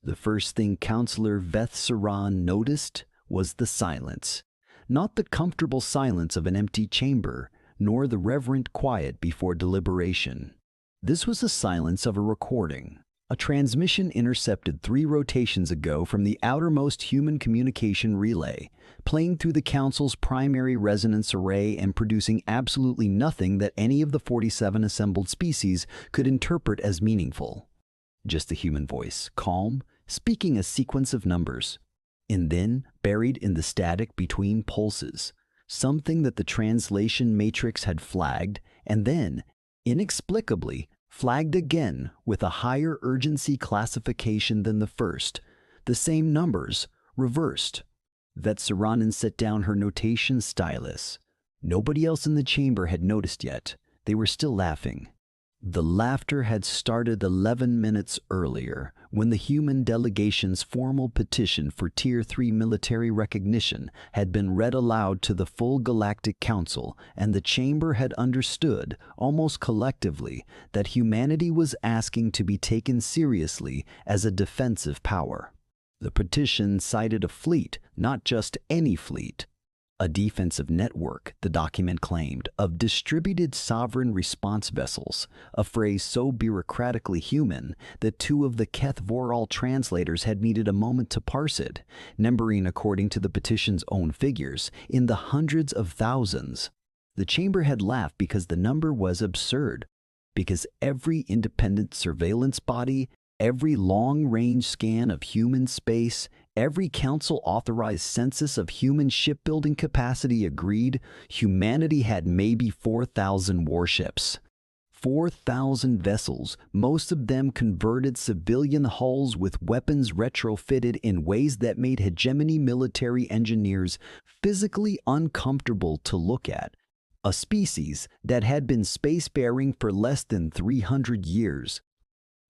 The first thing Counselor Veth Saran noticed was the silence. Not the comfortable silence of an empty chamber, nor the reverent quiet before deliberation. This was the silence of a recording. A transmission intercepted 3 rotations ago from the outermost human communication relay, playing through the Council's primary resonance array and producing absolutely nothing that any of the 47 assembled species could interpret as meaningful. Just the human voice, calm, speaking a sequence of numbers. And then, buried in the static between pulses, something that the translation matrix had flagged, and then, inexplicably, flagged again with a higher urgency classification than the first. The same numbers, reversed. Vetsaranen set down her notation stylus. Nobody else in the chamber had noticed yet. They were still laughing. The laughter had started 11 minutes earlier, when the human delegation's formal petition for Tier 3 military recognition had been read aloud to the full Galactic Council, and the chamber had understood, almost collectively, that humanity was asking to be taken seriously as a defensive power. The petition cited a fleet, not just any fleet. A defensive network, the document claimed, of distributed sovereign response vessels, a phrase so bureaucratically human that 2 of the Keth-Voral translators had needed a moment to parse it, numbering according to the petition's own figures, in the hundreds of thousands. The chamber had laughed because the number was absurd, because every independent surveillance body, every long-range scan of human space, every council-authorized census of human shipbuilding capacity agreed humanity had maybe 4,000 warships. 4,000 vessels, most of them converted civilian hulls with weapons retrofitted in ways that made hegemony military engineers physically uncomfortable to look at. A species that had been spacefaring for less than 300 years.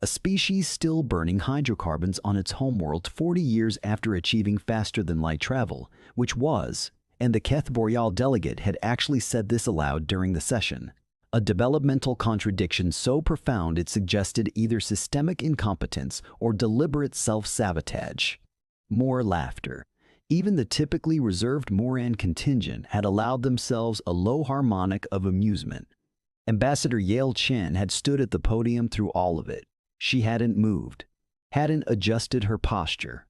A species still burning hydrocarbons on its homeworld 40 years after achieving faster-than-light travel, which was, and the Keth Boreal delegate had actually said this aloud during the session, a developmental contradiction so profound it suggested either systemic incompetence or deliberate self-sabotage. More laughter. Even the typically reserved Moran contingent had allowed themselves a low harmonic of amusement. Ambassador Yale Chen had stood at the podium through all of it. She hadn't moved, hadn't adjusted her posture,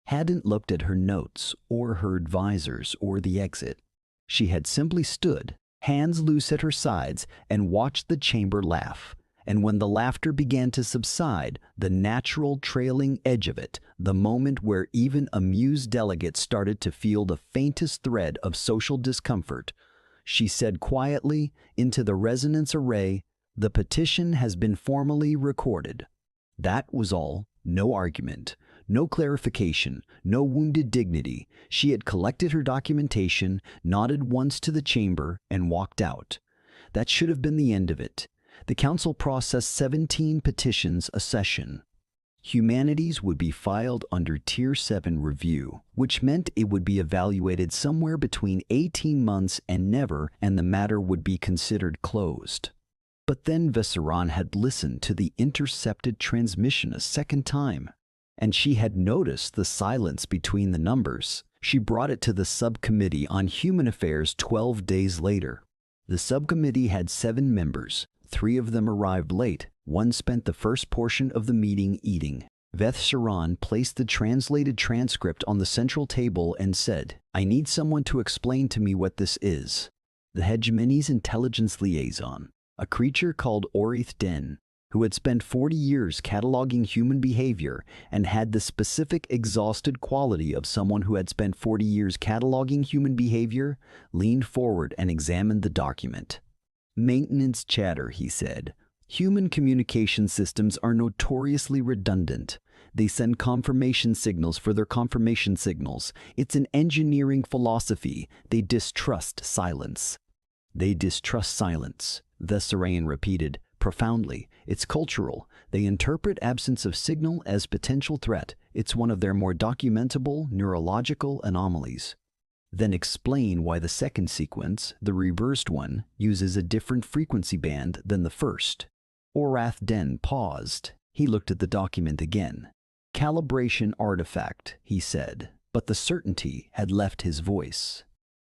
hadn't looked at her notes or her advisors or the exit. She had simply stood, hands loose at her sides, and watched the chamber laugh. And when the laughter began to subside, the natural trailing edge of it, the moment where even amused delegates started to feel the faintest thread of social discomfort, she said quietly into the resonance array, "The petition has been formally recorded." That was all. No argument, no clarification, no wounded dignity. She had collected her documentation, nodded once to the chamber, and walked out. That should have been the end of it. The council processed 17 petitions a session. Humanity's would be filed under Tier 7 review, which meant it would be evaluated somewhere between 18 months and never, and the matter would be considered closed. But then Visceron had listened to the intercepted transmission a second time, and she had noticed the silence between the numbers. She brought it to the subcommittee on human affairs 12 days later. The subcommittee had 7 members. 3 of them arrived late. 1 spent the first portion of the meeting eating. Veth Sharan placed the translated transcript on the central table and said, "I need someone to explain to me what this is." The hegemonie's intelligence liaison, a creature called Orith Den, who had spent 40 years cataloging human behavior and had the specific exhausted quality of someone who had spent 40 years cataloging human behavior, leaned forward and examined the document. "Maintenance chatter," he said. "Human communication systems are notoriously redundant. They send confirmation signals for their confirmation signals. It's an engineering philosophy. They distrust silence." "They distrust silence," Vessarayan repeated, profoundly. "It's cultural. They interpret absence of signal as potential threat. It's one of their more documentable neurological anomalies." "Then explain why the second sequence, the reversed one, uses a different frequency band than the first." Orath Den paused. He looked at the document again. Calibration artifact, he said, but the certainty had left his voice.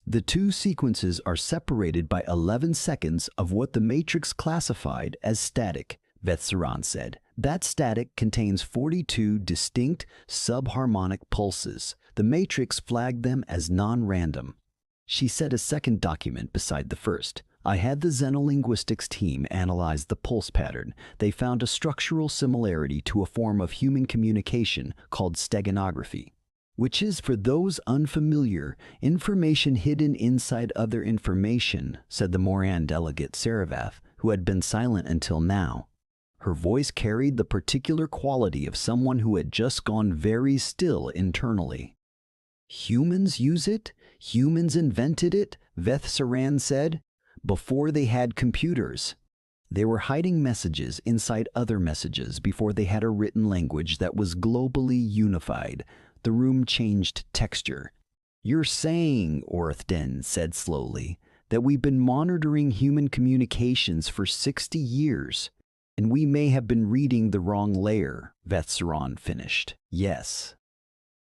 The two sequences are separated by 11 seconds of what the Matrix classified as static, Vetsaran said. That static contains 42 distinct subharmonic pulses. The Matrix flagged them as non-random. She set a second document beside the first. I had the xenolinguistics team analyze the pulse pattern. They found a structural similarity to a form of human communication called steganography, which is, for those unfamiliar, information hidden inside other information, said the Moran delegate Saravath, who had been silent until now. Her voice carried the particular quality of someone who had just gone very still internally. Humans use it? Humans invented it? Veth Saran said. Before they had computers. They were hiding messages inside other messages before they had a written language that was globally unified. The room changed texture. You're saying, Orthden said slowly, that we've been monitoring human communications for 60 years, and we may have been reading the wrong layer, Vetsaran finished. Yes.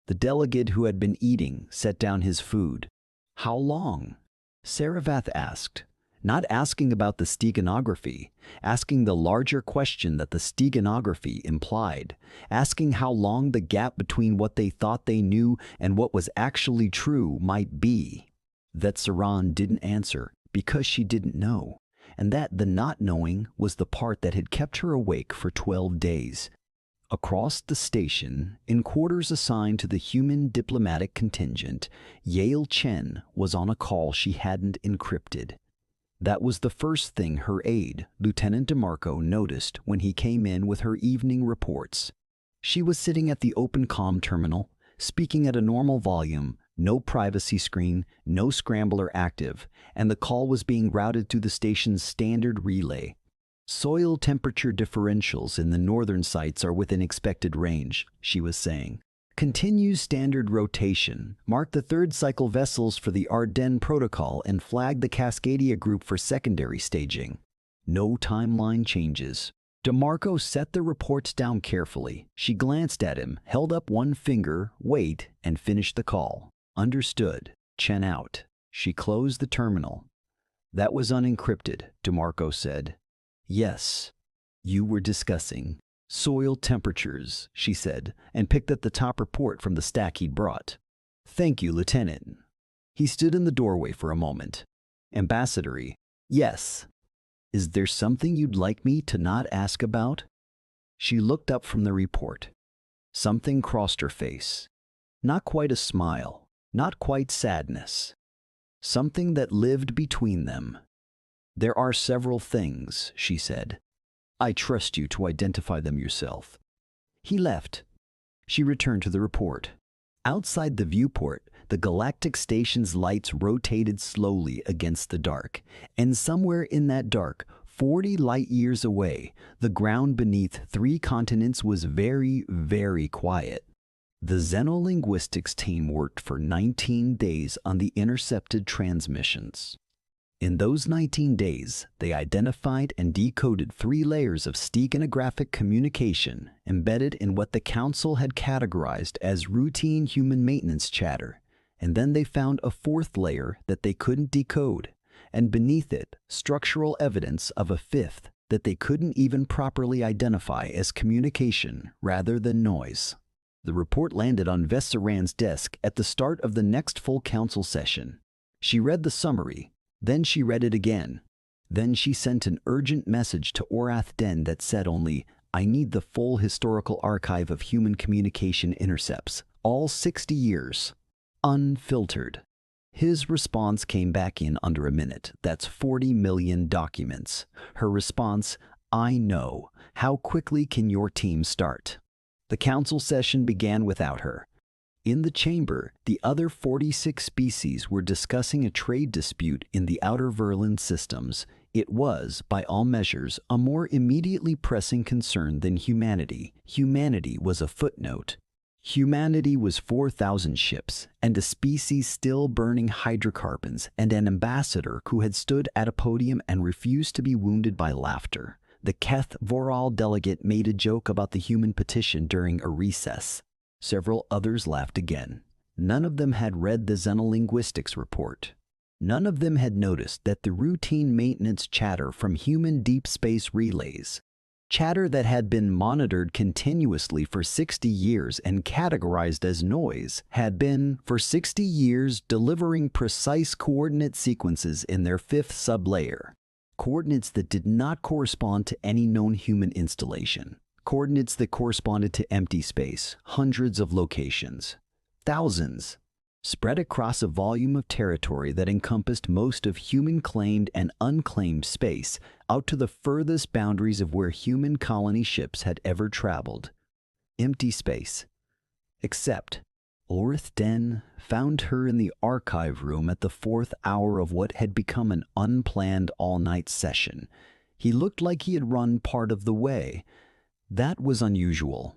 The delegate who had been eating set down his food. How long? Saravath asked. Not asking about the steganography, asking the larger question that the steganography implied, asking how long the gap between what they thought they knew and what was actually true might be. That Saran didn't answer because she didn't know, and that the not knowing was the part that had kept her awake for 12 days. Across the station, in quarters assigned to the human diplomatic contingent, Yale Chen was on a call she hadn't encrypted. That was the first thing her aide, Lieutenant DeMarco, noticed when he came in with her evening reports. She was sitting at the open comm terminal, speaking at a normal volume, no privacy screen, no scrambler active, and the call was being routed to the station's standard relay. Soil temperature differentials in the northern sites are within expected range, she was saying. Continue standard rotation, mark the third cycle vessels for the Ardennes Protocol, and flag the Cascadia group for secondary staging. No timeline changes. DeMarco set the reports down carefully. She glanced at him, held up one finger, wait, and finished the call. Understood. Chen out. She closed the terminal. That was unencrypted, DeMarco said. Yes. You were discussing soil temperatures, she said, and picked up the top report from the stack he'd brought. Thank you, Lieutenant. He stood in the doorway for a moment. Ambassadory. Yes. Is there something you'd like me to not ask about? She looked up from the report. Something crossed her face. Not quite a smile, not quite sadness. Something that lived between them. There are several things, she said. I trust you to identify them yourself. He left. She returned to the report. Outside the viewport, the Galactic Station's lights rotated slowly against the dark, and somewhere in that dark, 40 light-years away, the ground beneath 3 continents was very, very quiet. The xenolinguistics team worked for 19 days on the intercepted transmissions. In those 19 days, they identified and decoded 3 layers of steganographic communication embedded in what the Council had categorized as routine human maintenance chatter, and then they found a 4th layer that they couldn't decode, and beneath it, structural evidence of a 5th that they couldn't even properly identify as communication rather than noise. The report landed on Vessaran's desk at the start of the next full Council session. She read the summary. Then she read it again. Then she sent an urgent message to Orath Den that said only, I need the full historical archive of human communication intercepts, all 60 years. Unfiltered. His response came back in under a minute. That's 40 million documents. Her response, I know. How quickly can your team start? The Council session began without her. In the chamber, the other 46 species were discussing a trade dispute in the Outer Verlin systems. It was, by all measures, a more immediately pressing concern than humanity. Humanity was a footnote. Humanity was 4,000 ships, and a species still burning hydrocarbons, and an ambassador who had stood at a podium and refused to be wounded by laughter. The Keth Voral delegate made a joke about the human petition during a recess. Several others laughed again. None of them had read the xenolinguistics report. None of them had noticed that the routine maintenance chatter from human deep space relays, chatter that had been monitored continuously for 60 years and categorized as noise, had been, for 60 years, delivering precise coordinate sequences in their fifth sublayer. Coordinates that did not correspond to any known human installation. Coordinates that corresponded to empty space, hundreds of locations, thousands, spread across a volume of territory that encompassed most of human-claimed and unclaimed space, out to the furthest boundaries of where human colony ships had ever traveled. Empty space. Except, Orith Den found her in the archive room at the 4th hour of what had become an unplanned all-night session. He looked like he had run part of the way. That was unusual.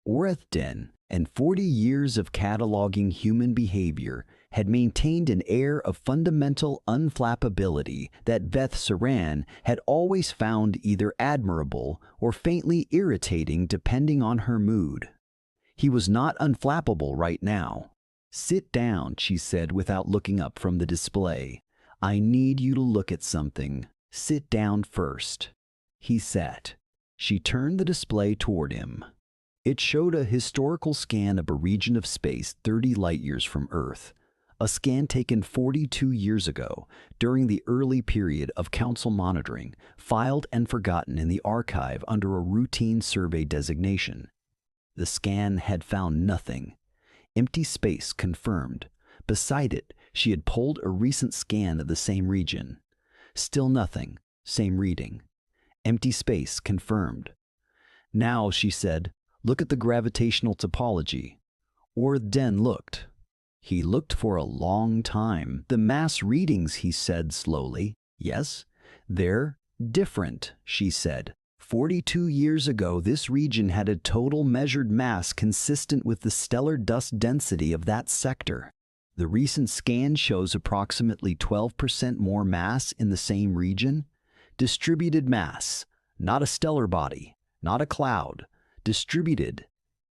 Orith Den, and 40 years of cataloging human behavior, had maintained an air of fundamental unflappability that Veth Saran had always found either admirable or faintly irritating depending on her mood. He was not unflappable right now. "Sit down," she said without looking up from the display. "I need you to look at something. Sit down first." He sat. She turned the display toward him. It showed a historical scan of a region of space 30 light-years from Earth, a scan taken 42 years ago during the early period of Council monitoring, filed and forgotten in the archive under a routine survey designation. The scan had found nothing. Empty space confirmed. Beside it, she had pulled a recent scan of the same region. Still nothing. Same reading. Empty space confirmed. "Now," she said, "look at the gravitational topology." Orith Den looked. He looked for a long time. "The mass readings," he said slowly. "Yes, they're different," she said. 42 years ago, this region had a total measured mass consistent with the stellar dust density of that sector. The recent scan shows approximately 12% more mass in the same region. Distributed mass, not a stellar body, not a cloud. Distributed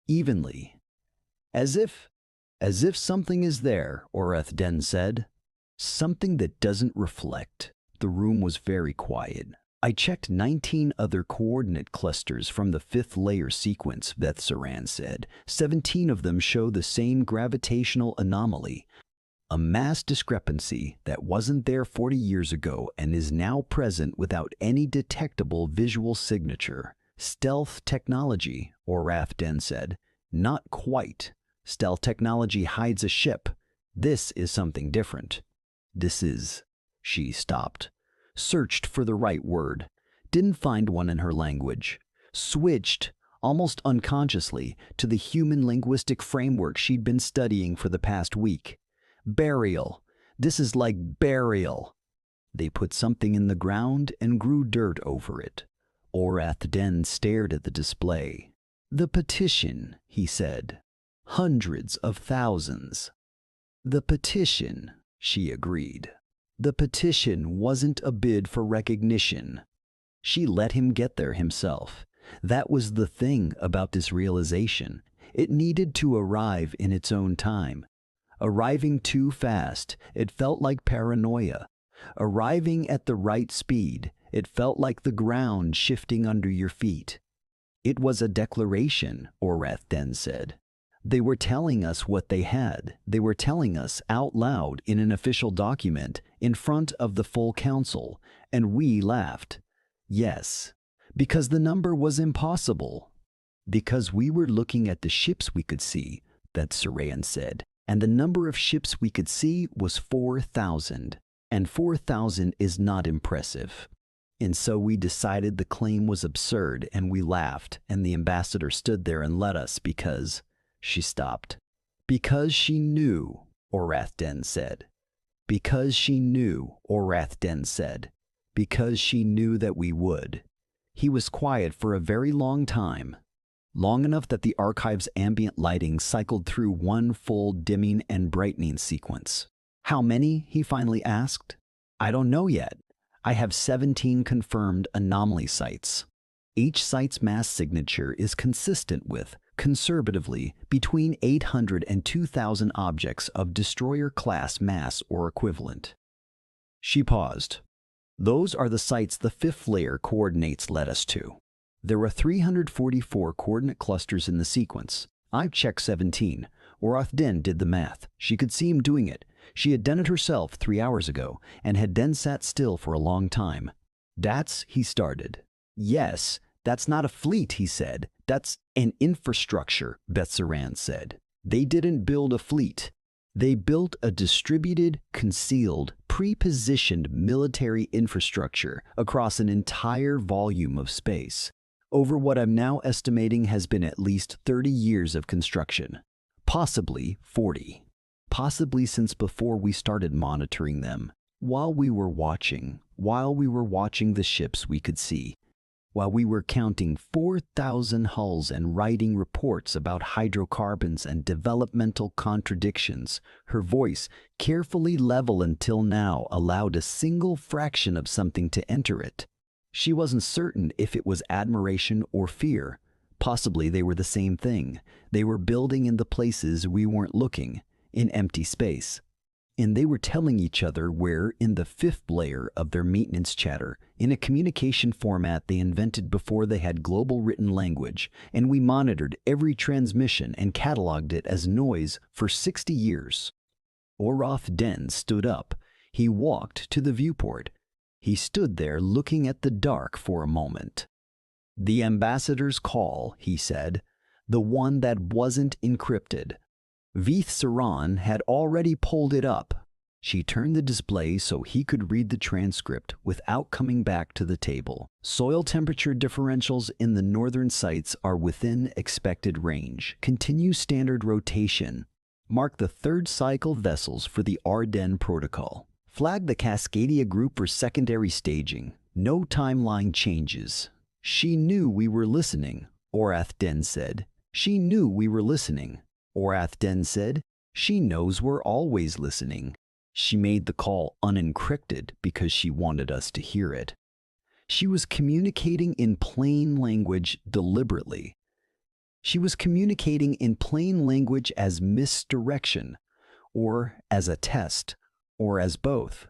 evenly. As if something is there," Orith Den said. "Something that doesn't reflect." The room was very quiet. "I checked 19 other coordinate clusters from the 5th layer sequence," Veth Saran said. 17 of them show the same gravitational anomaly. A mass discrepancy that wasn't there 40 years ago and is now present without any detectable visual signature. "Stealth technology," Orith Den said. "Not quite. Stealth technology hides a ship. This is something different. This is..." She stopped. Searched for the right word. Didn't find one in her language. Switched, almost unconsciously, to the human linguistic framework she'd been studying for the past week. "Burial. This is like burial." They put something in the ground and grew dirt over it. Orith Den stared at the display. "The petition," he said. "Hundreds of thousands." "The petition," she agreed. "The petition wasn't a bid for recognition." She let him get there himself. That was the thing about this realization. It needed to arrive in its own time. Arriving too fast, it felt like paranoia. Arriving at the right speed, it felt like the ground shifting under your feet. "It was a declaration," Orith Den said. "They were telling us what they had. They were telling us out loud in an official document in front of the full council, and we laughed. Yes, because the number was impossible. Because we were looking at the ships we could see," Veth Saran said, "and the number of ships we could see was 4,000, and 4,000 is not impressive. And so we decided the claim was absurd, and we laughed, and the ambassador stood there and let us because..." She stopped. "Because she knew," Orith Den said. "Because she knew," Orith Den said. "Because she knew that we would." He was quiet for a very long time. Long enough that the archive's ambient lighting cycled through one full dimming and brightening sequence. "How many?" he finally asked. "I don't know yet. I have 17 confirmed anomaly sites. Each site's mass signature is consistent with, conservatively, between 800 and 2,000 objects of destroyer-class mass or equivalent. She paused. Those are the sites the fifth layer coordinates led us to. There are 344 coordinate clusters in the sequence. I've checked 17. Orath-Den did the math. She could see him doing it. She had done it herself 3 hours ago, and had then sat still for a long time. That's, he started. Yes, that's not a fleet, he said. That's an infrastructure, Beth-Saran said. They didn't build a fleet. They built a distributed, concealed, pre-positioned military infrastructure across an entire volume of space, over what I'm now estimating has been at least 30 years of construction. Possibly 40. Possibly since before we started monitoring them. While we were watching the ships we could see, while we were counting 4,000 hulls and writing reports about hydrocarbons and developmental contradictions, her voice, carefully level until now, allowed a single fraction of something to enter it. She wasn't certain if it was admiration or fear. Possibly they were the same thing. They were building in the places we weren't looking, in empty space. And they were telling each other where, in the fifth layer of their maintenance chatter, in a communication format they invented before they had global written language, and we monitored every transmission and cataloged it as noise for 60 years. Orath-Den stood up. He walked to the viewport. He stood there looking at the dark for a moment. The ambassador's call, he said, the one that wasn't encrypted. Beth-Saran had already pulled it up. She turned the display so he could read the transcript without coming back to the table. Soil temperature differentials in the northern sites are within expected range. Continue standard rotation. Mark the third cycle vessels for the Ardennes protocol. Flag the Cascadia group for secondary staging. No timeline changes. She knew we were listening, Orath-Den said. She knew we were listening. Orath-Den said, she knows we're always listening. She made the call unencrypted because she wanted us to hear it. She was communicating in plain language deliberately. She was communicating in plain language as misdirection, or as a test, or as both.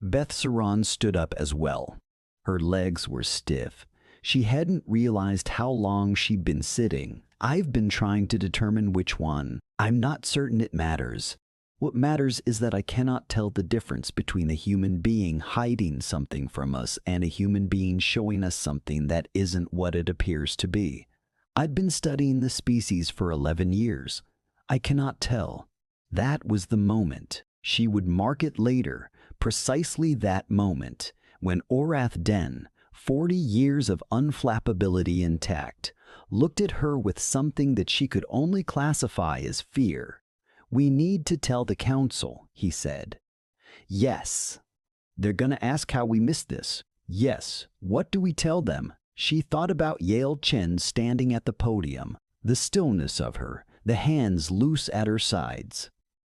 Beth-Saran stood up as well. Her legs were stiff. She hadn't realized how long she'd been sitting. I've been trying to determine which one. I'm not certain it matters. What matters is that I cannot tell the difference between a human being hiding something from us and a human being showing us something that isn't what it appears to be. I'd been studying the species for 11 years. I cannot tell. That was the moment. She would mark it later, precisely that moment, when Orath-Den, 40 years of unflappability intact, looked at her with something that she could only classify as fear. We need to tell the council, he said. Yes. They're gonna ask how we missed this. Yes. What do we tell them? She thought about Yale Chen standing at the podium, the stillness of her, the hands loose at her sides.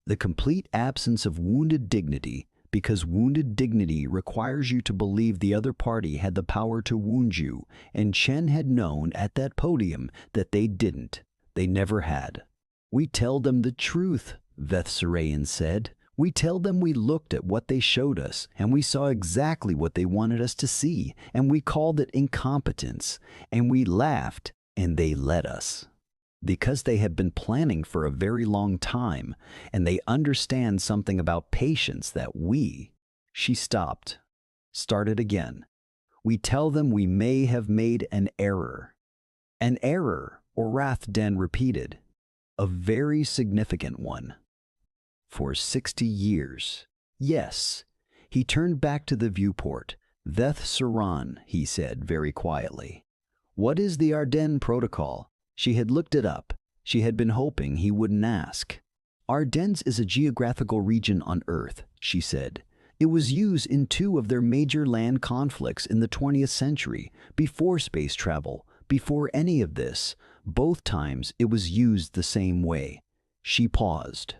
The complete absence of wounded dignity, because wounded dignity requires you to believe the other party had the power to wound you, and Chen had known at that podium that they didn't. They never had. We tell them the truth, Beth-Saran said. We tell them we looked at what they showed us, and we saw exactly what they wanted us to see, and we called it incompetence, and we laughed, and they let us. Because they have been planning for a very long time, and they understand something about patience that she stopped, started again. We tell them we may have made an error. An error, Orath-Den repeated. A very significant one. For 60 years. Yes. He turned back to the viewport. Beth-Saran, he said very quietly. What is the Ardennes Protocol? She had looked it up. She had been hoping he wouldn't ask. Ardennes is a geographical region on Earth, she said. It was used in 2 of their major land conflicts in the 20th century, before space travel, before any of this. Both times it was used the same way. She paused.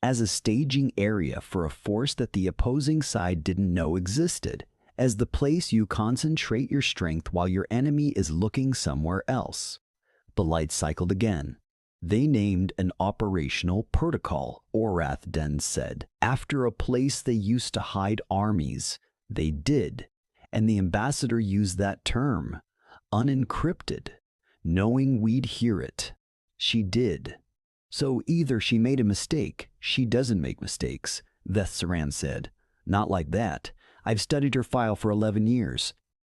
As a staging area for a force that the opposing side didn't know existed, as the place you concentrate your strength while your enemy is looking somewhere else. The light cycled again. They named an operational protocol, Orath then said. After a place they used to hide armies, they did. And the ambassador used that term, unencrypted, knowing we'd hear it. She did. So either she made a mistake, she doesn't make mistakes, Veth said. Not like that. I've studied her file for 11 years.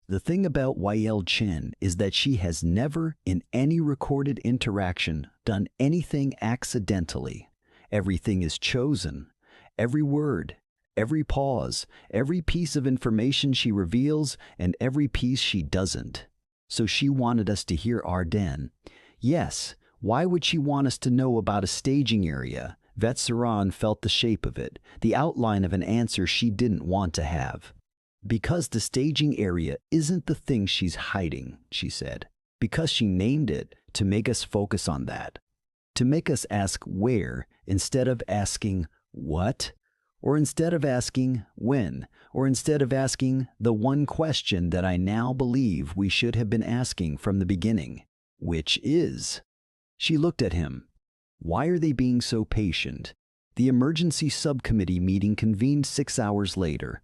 The thing about Yael Chen is that she has never, in any recorded interaction, done anything accidentally. Everything is chosen. Every word, every pause, every piece of information she reveals, and every piece she doesn't. So she wanted us to hear Arden. Yes, why would she want us to know about a staging area? Vetsaran felt the shape of it, the outline of an answer she didn't want to have. Because the staging area isn't the thing she's hiding, she said. Because she named it to make us focus on that. To make us ask where instead of asking what, or instead of asking when, or instead of asking the one question that I now believe we should have been asking from the beginning, which is... She looked at him. Why are they being so patient? The emergency subcommittee meeting convened 6 hours later.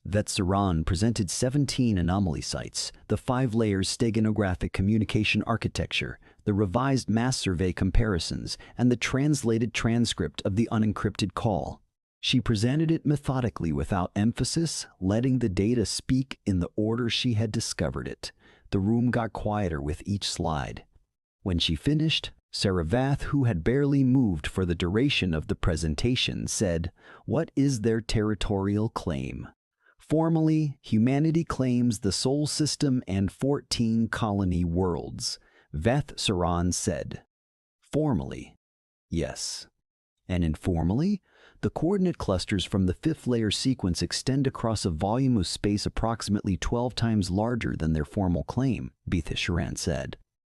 Vetsaran presented 17 anomaly sites, the 5-layer steganographic communication architecture, the revised mass survey comparisons, and the translated transcript of the unencrypted call. She presented it methodically without emphasis, letting the data speak in the order she had discovered it. The room got quieter with each slide. When she finished, Saravath, who had barely moved for the duration of the presentation, said, "What is their territorial claim?" Formally, humanity claims the Sol System and 14 colony worlds. Veth Saran said. Formally, yes. And informally, the coordinate clusters from the 5th layer sequence extend across a volume of space approximately 12 times larger than their formal claim, Bethesharan said.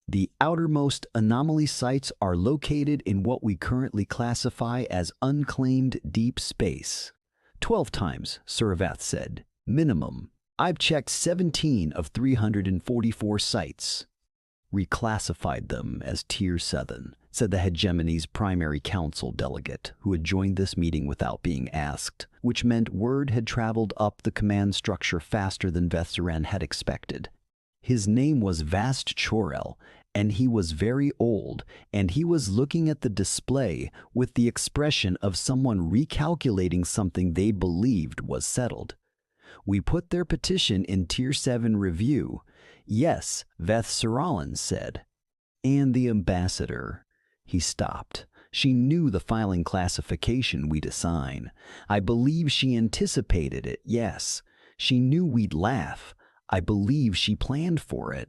The outermost anomaly sites are located in what we currently classify as unclaimed deep space. 12 times, Suravath said. Minimum. I've checked 17 of 344 sites. Reclassified them as Tier 7, said the hegemony's primary council delegate, who had joined this meeting without being asked, which meant word had traveled up the command structure faster than Vethsaran had expected. His name was Vast Chorel, and he was very old, and he was looking at the display with the expression of someone recalculating something they believed was settled. We put their petition in Tier 7 review. Yes, Veth said. And the ambassador. He stopped. She knew the filing classification we'd assign. I believe she anticipated it, yes. She knew we'd laugh. I believe she planned for it.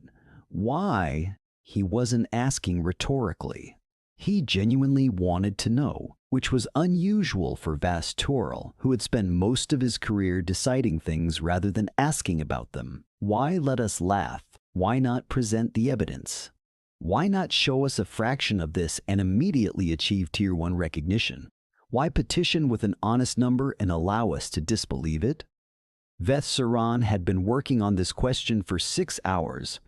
Why? He wasn't asking rhetorically. He genuinely wanted to know, which was unusual for Vastoril, who had spent most of his career deciding things rather than asking about them. Why let us laugh? Why not present the evidence? Why not show us a fraction of this and immediately achieve Tier 1 recognition? Why petition with an honest number and allow us to disbelieve it? Veth had been working on this question for 6 hours.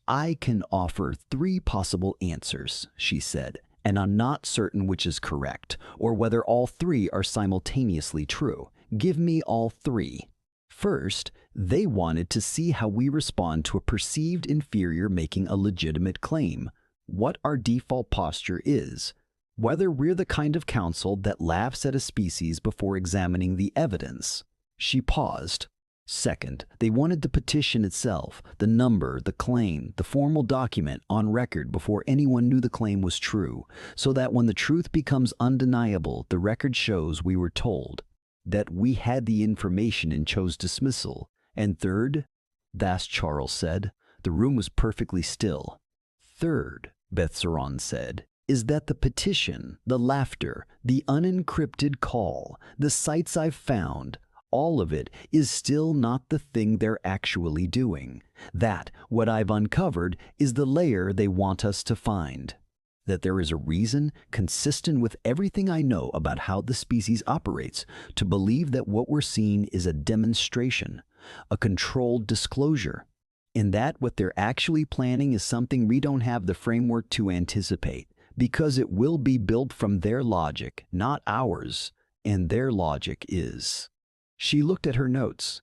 I can offer 3 possible answers, she said, and I'm not certain which is correct, or whether all 3 are simultaneously true. Give me all 3. First, they wanted to see how we respond to a perceived inferior making a legitimate claim, what our default posture is, whether we're the kind of council that laughs at a species before examining the evidence. She paused. Second, they wanted the petition itself, the number, the claim, the formal document on record before anyone knew the claim was true, so that when the truth becomes undeniable, the record shows we were told, that we had the information and chose dismissal. And third, Vast Charles said, the room was perfectly still. Third, Bethsaran said, is that the petition, the laughter, the unencrypted call, the sites I've found, all of it is still not the thing they're actually doing. That, what I've uncovered, is the layer they want us to find. That there is a reason, consistent with everything I know about how the species operates, to believe that what we're seeing is a demonstration, a controlled disclosure. In that what they're actually planning is something we don't have the framework to anticipate, because it will be built from their logic, not ours, and their logic is. She looked at her notes.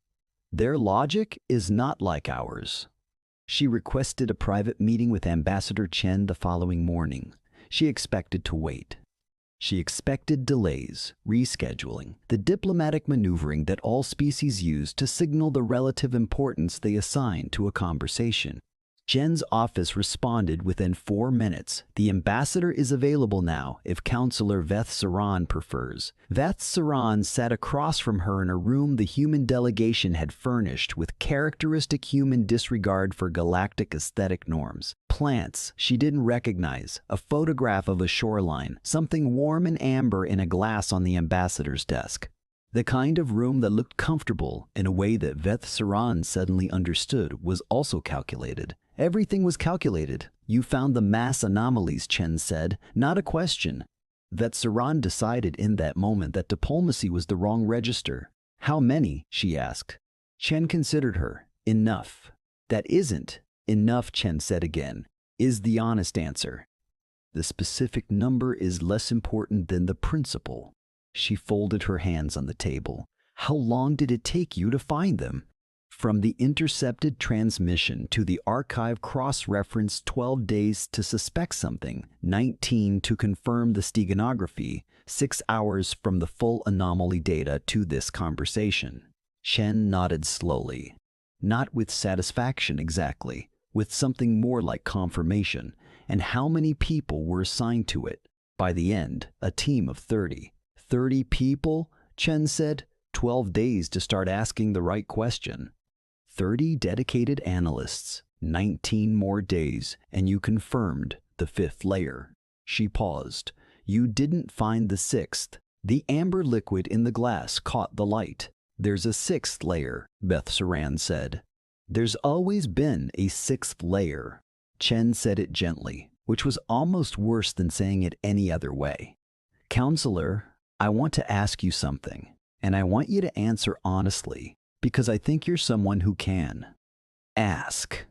Their logic is not like ours. She requested a private meeting with Ambassador Chen the following morning. She expected to wait. She expected delays, rescheduling, the diplomatic maneuvering that all species use to signal the relative importance they assign to a conversation. Chen's office responded within 4 minutes. The ambassador is available now if Counselor Veth Saran prefers. Veth Saran sat across from her in a room the human delegation had furnished with characteristic human disregard for galactic aesthetic norms. Plants she didn't recognize, a photograph of a shoreline, something warm and amber in a glass on the ambassador's desk. The kind of room that looked comfortable in a way that Veth Saran suddenly understood was also calculated. Everything was calculated. You found the mass anomalies, Chen said, not a question. Veth Saran decided in that moment that diplomacy was the wrong register. How many? She asked. Chen considered her. Enough. That isn't enough, Chen said again, is the honest answer. The specific number is less important than the principle. She folded her hands on the table. How long did it take you to find them? From the intercepted transmission to the archive cross-reference 12 days to suspect something, 19 to confirm the steganography, 6 hours from the full anomaly data to this conversation. Chen nodded slowly. Not with satisfaction exactly, with something more like confirmation. And how many people were assigned to it? By the end, a team of 30. 30 people? Chen said. 12 days to start asking the right question. 30 dedicated analysts, 19 more days, and you confirmed the 5th layer. She paused. You didn't find the 6th. The amber liquid in the glass caught the light. There's a 6th layer, Veth Saran said. There's always been a 6th layer. Chen said it gently, which was almost worse than saying it any other way. Counselor, I want to ask you something, and I want you to answer honestly, because I think you're someone who can. Ask.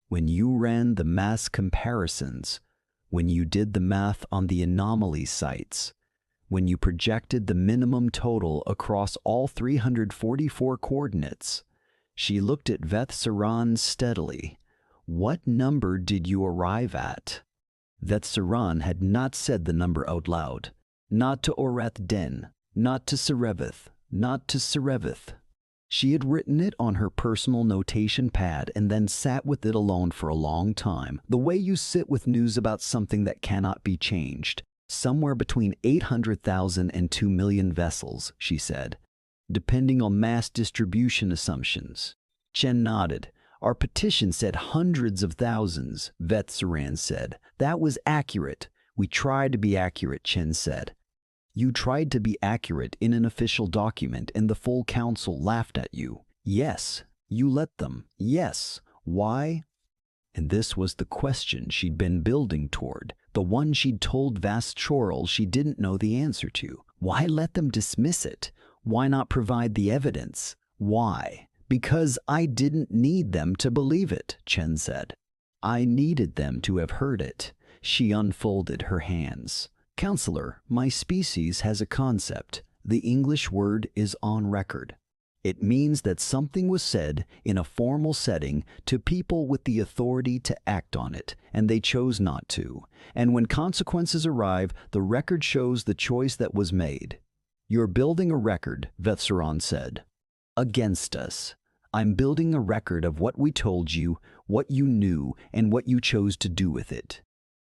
When you ran the mass comparisons, when you did the math on the anomaly sites, when you projected the minimum total across all 344 coordinates, she looked at Veth Saran steadily. What number did you arrive at? Veth Saran had not said the number out loud. Not to Orath Den, not to Serevith, not to Serevith. She had written it on her personal notation pad and then sat with it alone for a long time, the way you sit with news about something that cannot be changed. Somewhere between 800,000 and 2 million vessels, she said, depending on mass distribution assumptions. Chen nodded. Our petition said hundreds of thousands, Veth Saran said. That was accurate. We tried to be accurate, Chen said. You tried to be accurate in an official document and the full council laughed at you. Yes. You let them. Yes. Why? And this was the question she'd been building toward, the one she'd told Vast Chorrel she didn't know the answer to. Why let them dismiss it? Why not provide the evidence? Why? Because I didn't need them to believe it, Chen said. I needed them to have heard it. She unfolded her hands. Counselor, my species has a concept. The English word is on record. It means that something was said in a formal setting to people with the authority to act on it, and they chose not to. And when consequences arrive, the record shows the choice that was made. You're building a record, Veth Saran said. Against us. I'm building a record of what we told you, what you knew, and what you chose to do with it.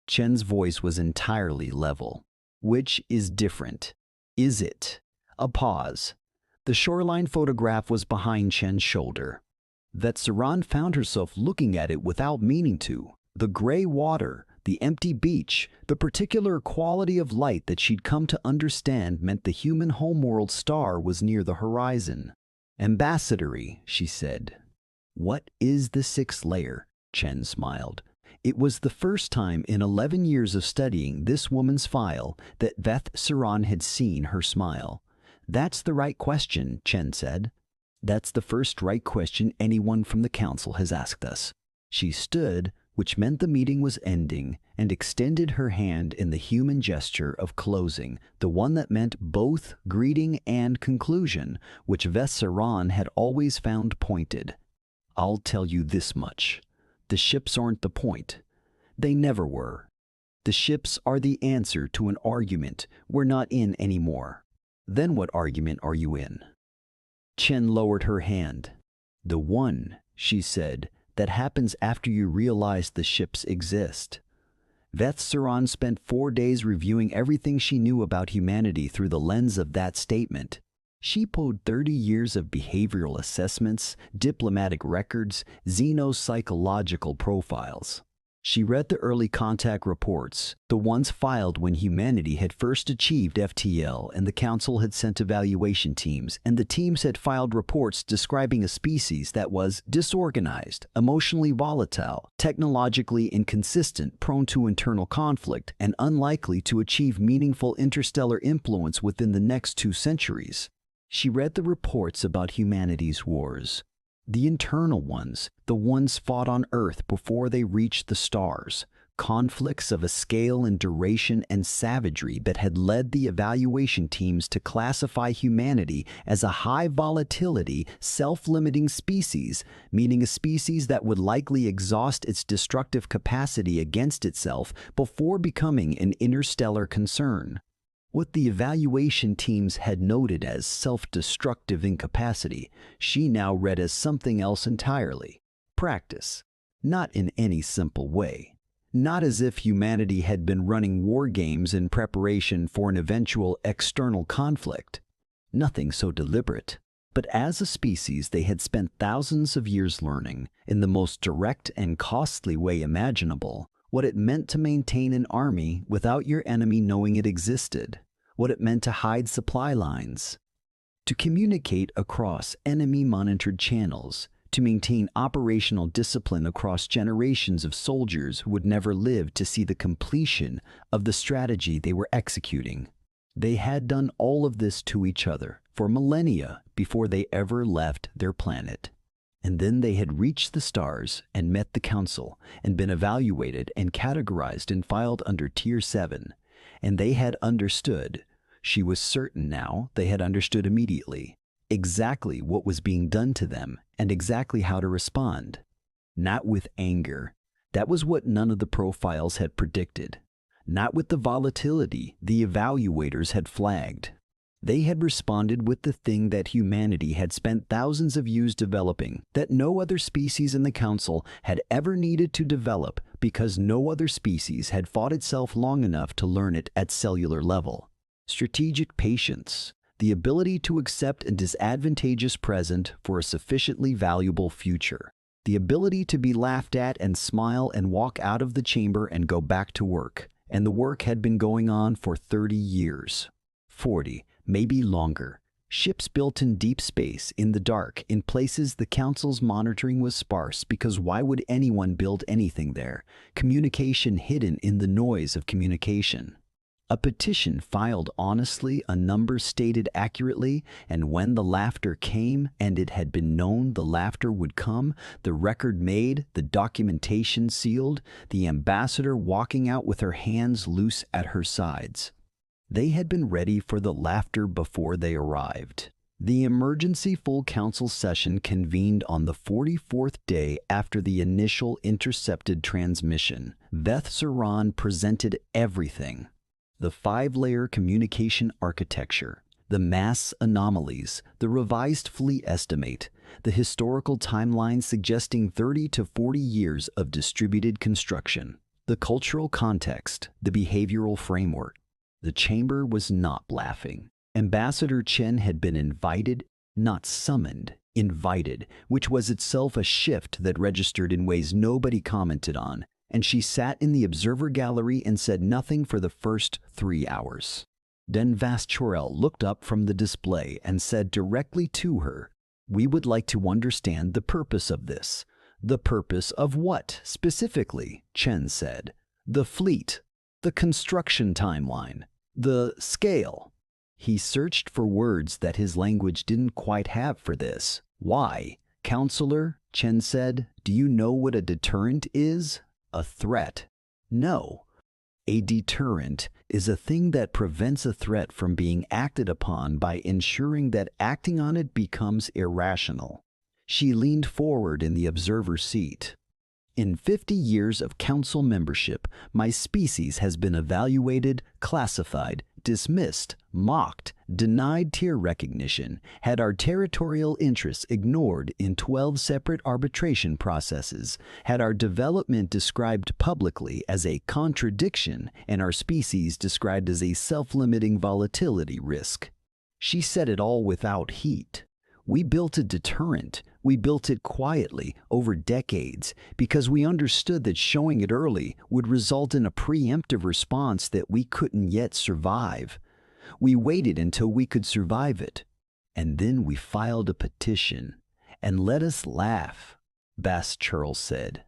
Chen's voice was entirely level. Which is different? Is it? A pause. The shoreline photograph was behind Chen's shoulder. Veth Saran found herself looking at it without meaning to. The gray water, the empty beach, the particular quality of light that she'd come to understand meant the human homeworld star was near the horizon. Ambassadory, she said. What is the 6th layer? Chen smiled. It was the first time in 11 years of studying this woman's file that Veth Saran had seen her smile. That's the right question, Chen said. That's the first right question anyone from the council has asked us. She stood, which meant the meeting was ending, and extended her hand in the human gesture of closing, the one that meant both greeting and conclusion, which Veth Saran had always found pointed. I'll tell you this much. The ships aren't the point. They never were. The ships are the answer to an argument we're not in anymore. Then what argument are you in? Chen lowered her hand. The one, she said, that happens after you realize the ships exist. Veth Saran spent 4 days reviewing everything she knew about humanity through the lens of that statement. She pulled 30 years of behavioral assessments, diplomatic records, xenopsychological profiles. She read the early contact reports, the ones filed when humanity had first achieved FTL and the Council had sent evaluation teams, and the teams had filed reports describing a species that was disorganized, emotionally volatile, technologically inconsistent, prone to internal conflict, and unlikely to achieve meaningful interstellar influence within the next 2 centuries. She read the reports about humanity's wars. The internal ones, the ones fought on Earth before they reached the stars, conflicts of a scale and duration and savagery that had led the evaluation teams to classify humanity as a high-volatility, self-limiting species, meaning a species that would likely exhaust its destructive capacity against itself before becoming an interstellar concern. What the evaluation teams had noted as self-destructive incapacity, she now read as something else entirely. Practice. Not in any simple way. Not as if humanity had been running war games in preparation for an eventual external conflict. Nothing so deliberate. But as a species, they had spent thousands of years learning, in the most direct and costly way imaginable, what it meant to maintain an army without your enemy knowing it existed, what it meant to hide supply lines, to communicate across enemy-monitored channels, to maintain operational discipline across generations of soldiers who would never live to see the completion of the strategy they were executing. They had done all of this to each other for millennia before they ever left their planet. And then they had reached the stars and met the Council and been evaluated and categorized and filed under Tier 7. And they had understood, she was certain now they had understood immediately, exactly what was being done to them and exactly how to respond. Not with anger. That was what none of the profiles had predicted. Not with the volatility the evaluators had flagged. They had responded with the thing that humanity had spent thousands of years developing, that no other species in the Council had ever needed to develop because no other species had fought itself long enough to learn it at cellular level. Strategic patience, the ability to accept a disadvantageous present for a sufficiently valuable future, the ability to be laughed at and smile and walk out of the chamber and go back to work. And the work had been going on for 30 years. 40. Maybe longer. Ships built in deep space, in the dark, in places the Council's monitoring was sparse because why would anyone build anything there? Communication hidden in the noise of communication. A petition filed honestly, a number stated accurately, and when the laughter came, and it had been known the laughter would come, the record made, the documentation sealed, the ambassador walking out with her hands loose at her sides. They had been ready for the laughter before they arrived. The emergency full council session convened on the 44th day after the initial intercepted transmission. Veth Saran presented everything. The 5-layer communication architecture, the mass anomalies, the revised fleet estimate, the historical timeline suggesting 30 to 40 years of distributed construction, the cultural context, the behavioral framework. The chamber was not laughing. Ambassador Chen had been invited, not summoned, invited, which was itself a shift that registered in ways nobody commented on, and she sat in the observer gallery and said nothing for the first 3 hours. Then Vaschorel looked up from the display and said directly to her, "We would like to understand the purpose of this." "The purpose of what, specifically?" Chen said. "The fleet, the construction timeline, the scale." He searched for words that his language didn't quite have for this. Why? Counselor, Chen said, do you know what a deterrent is? A threat. No. A deterrent is a thing that prevents a threat from being acted upon by ensuring that acting on it becomes irrational. She leaned forward in the observer's seat. In 50 years of council membership, my species has been evaluated, classified, dismissed, mocked, denied tier recognition, had our territorial interests ignored in 12 separate arbitration processes, had our development described publicly as a contradiction, and our species described as a self-limiting volatility risk. She said it all without heat. We built a deterrent. We built it quietly over decades because we understood that showing it early would result in a preemptive response that we couldn't yet survive. We waited until we could survive it. And then we filed a petition. And let us laugh, Bass Churl said.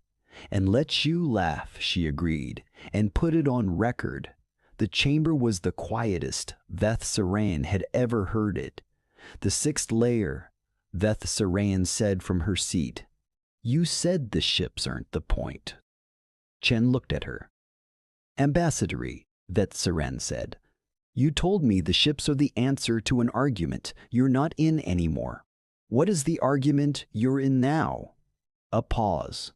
And let you laugh, she agreed, and put it on record. The chamber was the quietest Veth Saran had ever heard it. The sixth layer, Veth Saran said from her seat. You said the ships aren't the point. Chen looked at her. Ambassadory, Veth Saran said. You told me the ships are the answer to an argument you're not in anymore. What is the argument you're in now? A pause.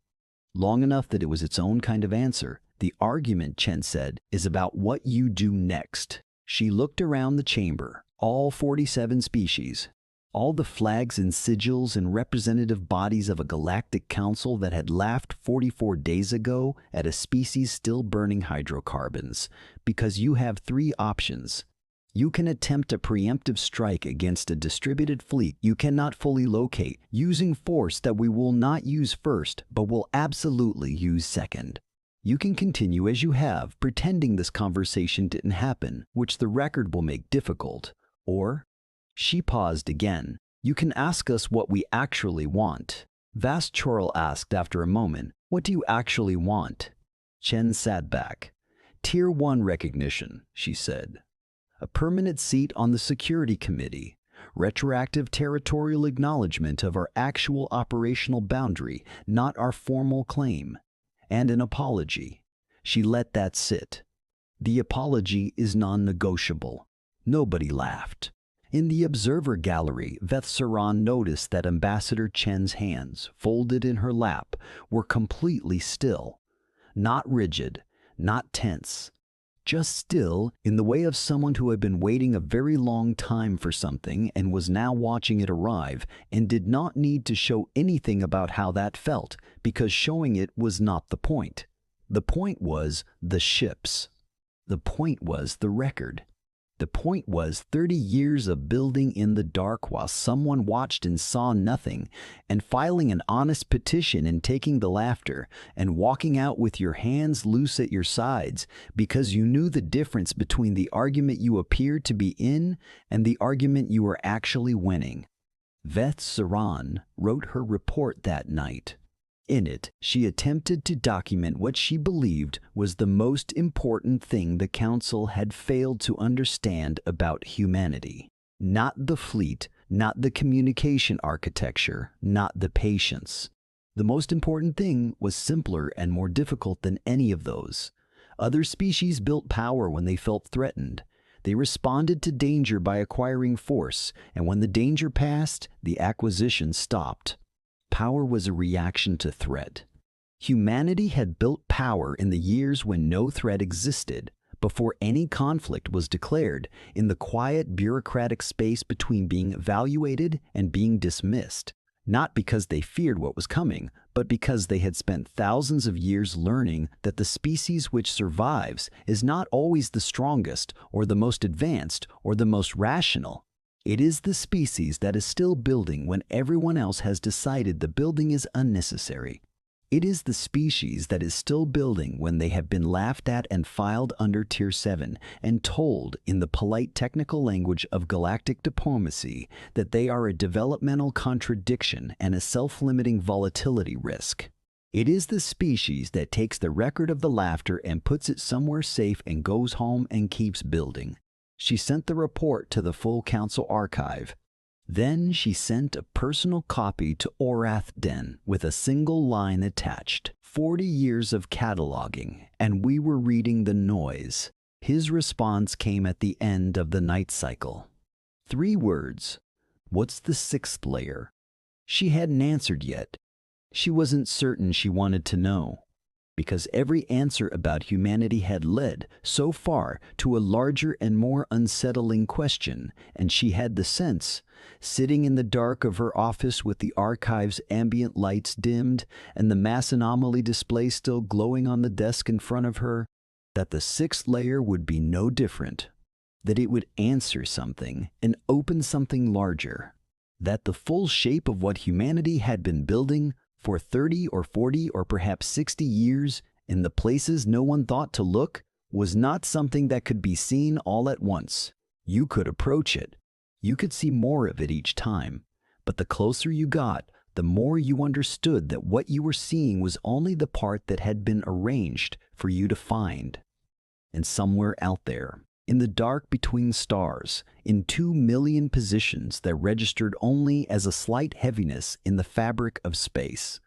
Long enough that it was its own kind of answer. The argument, Chen said, is about what you do next. She looked around the chamber, all 47 species, all the flags and sigils and representative bodies of a galactic council that had laughed 44 days ago at a species still burning hydrocarbons, because you have three options. You can attempt a preemptive strike against a distributed fleet you cannot fully locate, using force that we will not use first, but will absolutely use second. You can continue as you have, pretending this conversation didn't happen, which the record will make difficult. Or, she paused again, you can ask us what we actually want. Vast Chorl asked after a moment, what do you actually want? Chen sat back. Tier 1 recognition, she said. A permanent seat on the Security Committee. Retroactive territorial acknowledgement of our actual operational boundary, not our formal claim. And an apology. She let that sit. The apology is non-negotiable. Nobody laughed. In the observer gallery, Veth Saran noticed that Ambassador Chen's hands, folded in her lap, were completely still. Not rigid, not tense. Just still in the way of someone who had been waiting a very long time for something and was now watching it arrive and did not need to show anything about how that felt because showing it was not the point. The point was the ships. The point was the record. The point was 30 years of building in the dark while someone watched and saw nothing, and filing an honest petition and taking the laughter, and walking out with your hands loose at your sides because you knew the difference between the argument you appeared to be in and the argument you were actually winning. Veth Saran wrote her report that night. In it, she attempted to document what she believed was the most important thing the Council had failed to understand about humanity. Not the fleet, not the communication architecture, not the patience. The most important thing was simpler and more difficult than any of those. Other species built power when they felt threatened. They responded to danger by acquiring force, and when the danger passed, the acquisition stopped. Power was a reaction to threat. Humanity had built power in the years when no threat existed, before any conflict was declared, in the quiet bureaucratic space between being evaluated and being dismissed, not because they feared what was coming, but because they had spent thousands of years learning that the species which survives is not always the strongest, or the most advanced, or the most rational. It is the species that is still building when everyone else has decided the building is unnecessary. It is the species that is still building when they have been laughed at and filed under Tier 7 and told in the polite technical language of galactic diplomacy that they are a developmental contradiction and a self-limiting volatility risk. It is the species that takes the record of the laughter and puts it somewhere safe and goes home and keeps building. She sent the report to the full council archive. Then she sent a personal copy to Orath Den with a single line attached. 40 years of cataloging, and we were reading the noise. His response came at the end of the night cycle. 3 words. What's the 6th layer? She hadn't answered yet. She wasn't certain she wanted to know, because every answer about humanity had led, so far, to a larger and more unsettling question, and she had the sense, sitting in the dark of her office with the archive's ambient lights dimmed and the mass anomaly display still glowing on the desk in front of her, that the 6th layer would be no different, that it would answer something and open something larger, that the full shape of what humanity had been building for 30 or 40 or perhaps 60 years in the places no one thought to look was not something that could be seen all at once. You could approach it. You could see more of it each time, but the closer you got, the more you understood that what you were seeing was only the part that had been arranged for you to find. And somewhere out there, in the dark between stars, in 2 million positions that registered only as a slight heaviness in the fabric of space,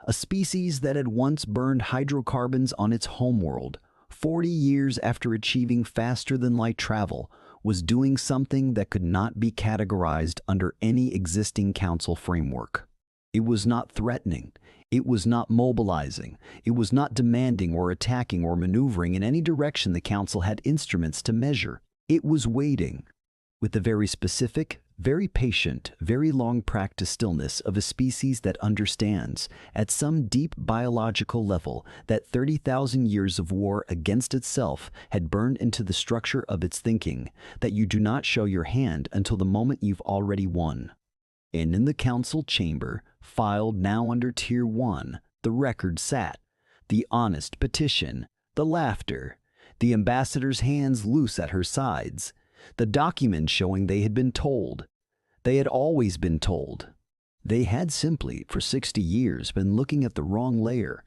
a species that had once burned hydrocarbons on its homeworld, 40 years after achieving faster-than-light travel, was doing something that could not be categorized under any existing council framework. It was not threatening. It was not mobilizing. It was not demanding or attacking or maneuvering in any direction the council had instruments to measure. It was waiting, with the very specific, very patient, very long practice stillness of a species that understands, at some deep biological level, that 30,000 years of war against itself had burned into the structure of its thinking, that you do not show your hand until the moment you've already won. And in the council chamber, filed now under Tier 1, the record sat, the honest petition, the laughter, the ambassador's hands loose at her sides, the document showing they had been told. They had always been told. They had simply, for 60 years, been looking at the wrong layer,